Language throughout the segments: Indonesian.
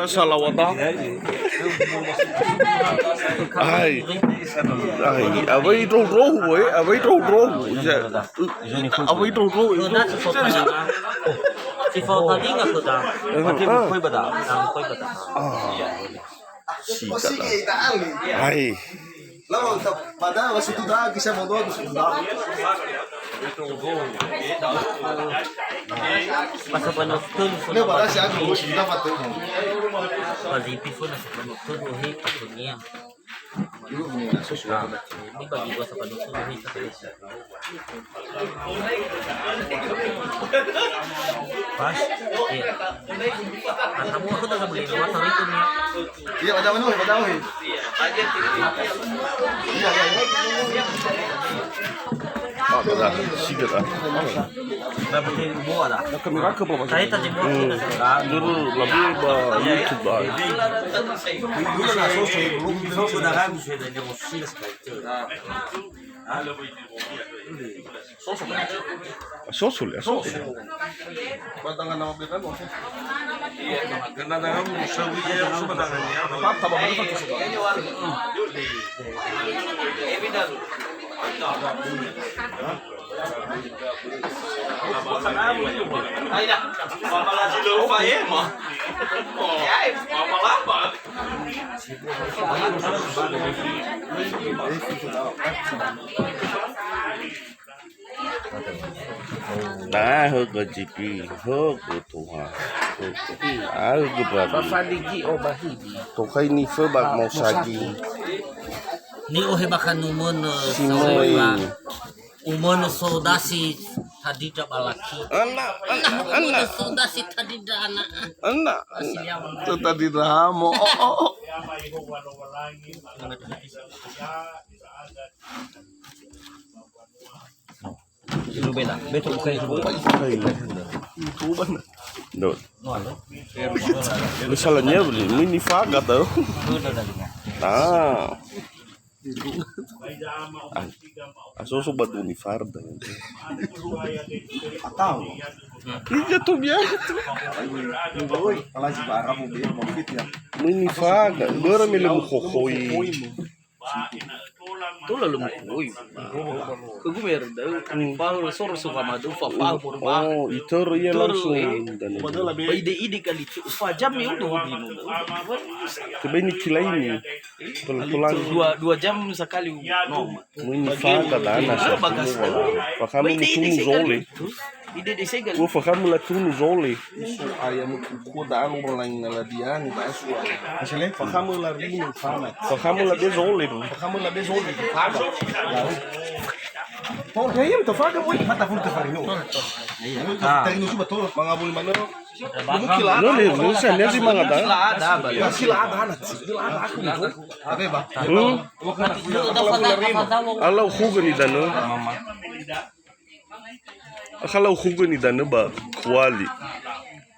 salawata. Ai. Abay roh we, abay roh. Abay roh. Si Foka di nga ko da. Pati mo koy ba da? Ang koy ba da? Ai. Lalu pada waktu itu dah bisa modal sudah. Masa panukton po Ini pada siya dulu sudah patuh. Palipi po na sa panukton uhi patunya. Dulu punya sudah. Di bagi ko sa panukton uhi sa kalisa. Pas? Iya. Katamu ako na beli dua tahun itu nih. Iya pada mana? Pada mana? Iya. Ah, dah. Sigat ah. Dapat yung buwa da. Kamera ka ba? Saya tadi buwa ko na sa Dulu lebih ba YouTube ah. Dulu na sosok belum So ko na kami siya na yung silas ka ito. Sosul ya. batangan nama kita mo. Ganda na nga mo sa wiya sa batangan niya. Papa ba ba ito sudah? Ay na, mamala si Lupa eh mo. Ay, mamala. Nah, ke GP, ke Tuhan. Ah, ke berapa? Papaligi o bahidi. Tukay ni Fe bag mau sagi. Ni ohe baka numon Simoy. umon so dasi tadida balaki. Anak. So dasi tadida anak. Anak. Itu tadi ramo. Oh. Ilu bela, beto ukay ilu. Itu mana? Dot. Misalnya beli mini faga tau. Nah. Aso sobat unifarda. Atau Iya tuh biasa. Oi, kalau si bara mo biar mo fit ya. Mini faga. Dora milu kokoi. Tula lumukoy. Kagu meron daw. Paho soro suka madu fa paho ba. Oh, itu ya langsung. Ide kali fa jam yung do binu. Coba ini kila ini. Pelan-pelan. Dua jam sekali no. Mini faga dana sa. Pakamo tunu zole. Ide de segal. Wo pakamo la tunu zole. Ayam ko daan mo lang naladian ba su. Masale pakamo la rin fana. Pakamo la de zole. Pakamo la beso ni faga. Oh, ayam to faga boy, mata full ka farino. Ayam to tayo suba to mga bulmano. Lumukila. No le sa niya si mga da. Ada ba? Sila ada ako nito. Abe ba? Alaw huga ni dano. Akala huga ni dano ba kwali.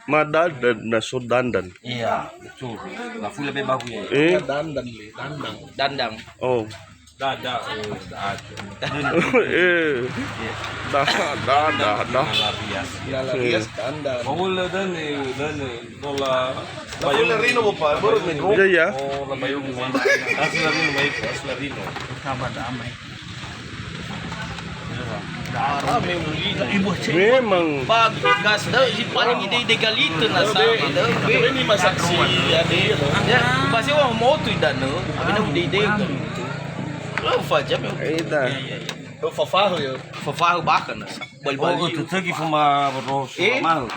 Madad na so dandan. Iya, betul. La fula be bahu ya. Dandang. Dandang. Oh. Dada. Dah. Lalarias dandang. Mawala dan nola Napula rino mo pa, bro med. Ya. Oh, labayog mo. Aslarino may aslarino. Memang Pag gas daw, si paling ide galito na sa daw. Ini masaksi ade. Ya, basi wa moto idano. Abi na ide galito. Lo fa jam yung ida. O fafaho yo. fafaho baka na sa balbal. Tu tagi fuma ros mahal.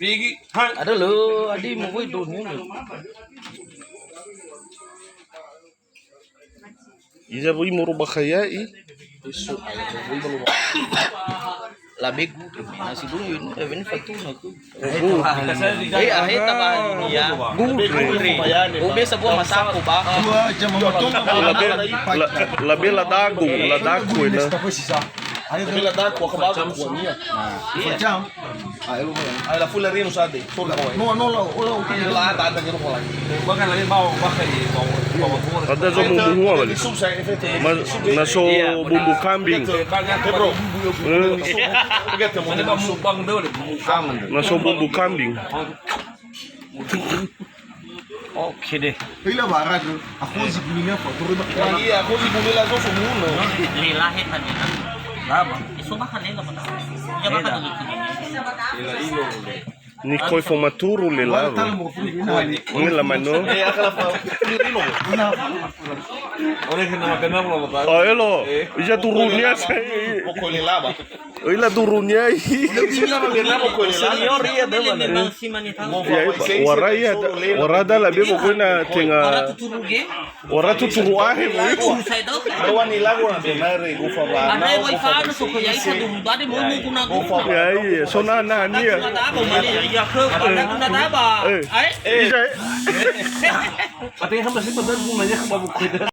Pigi. Ada lo, adi mo koy do mo. Iza boy muro ba kaya Isu ay Labig mo nasi dun yun. Even fatu na ko. Ahita ba niya? Ube sa buwan masako ba? dua jam matong labi ladago ina. Aí vila da kwa kabago kwa nia. Facham. Ah, elo mo. Ay la full rin usade. Sola ko. No, o la ada ngiro ko lang. Baka lagi mau baka mau Ada zo bumbu bali. Na so bumbu kambing. Bro. Pagkat mo Ano ba mukbang daw ulit? Na so bumbu kambing. Okay deh. Pila barat. Ako zibulinya foto ba. Iya, ako zibulila zo sumuno. Lilahin na nila. Lama. Isubahan nila mo na. Diyan ba Ni koi formaturu le Wala lado. talo mo Filipino. Ni la mano. Eh, akala pa Filipino. Oleh kena makan apa lo tahu? Oh elo, ija turunnya say. Ko le laba. Ila turunnya. Sila magana mo ko le laba. Senior iya daw na. Si manita. Waraya warada la bebo kuna tenga. Tuturuge. Wara tuturu ahe mo iko. Usay daw. Dawa ni lago na benare gufa ba. Anay wifi ano so kaya isa dumbade mo kuna gufa. Ya so na nia. Tabo mali ya ko. Ana taba. Ay. Ija Pati yang masih pada rumahnya ke babu kita.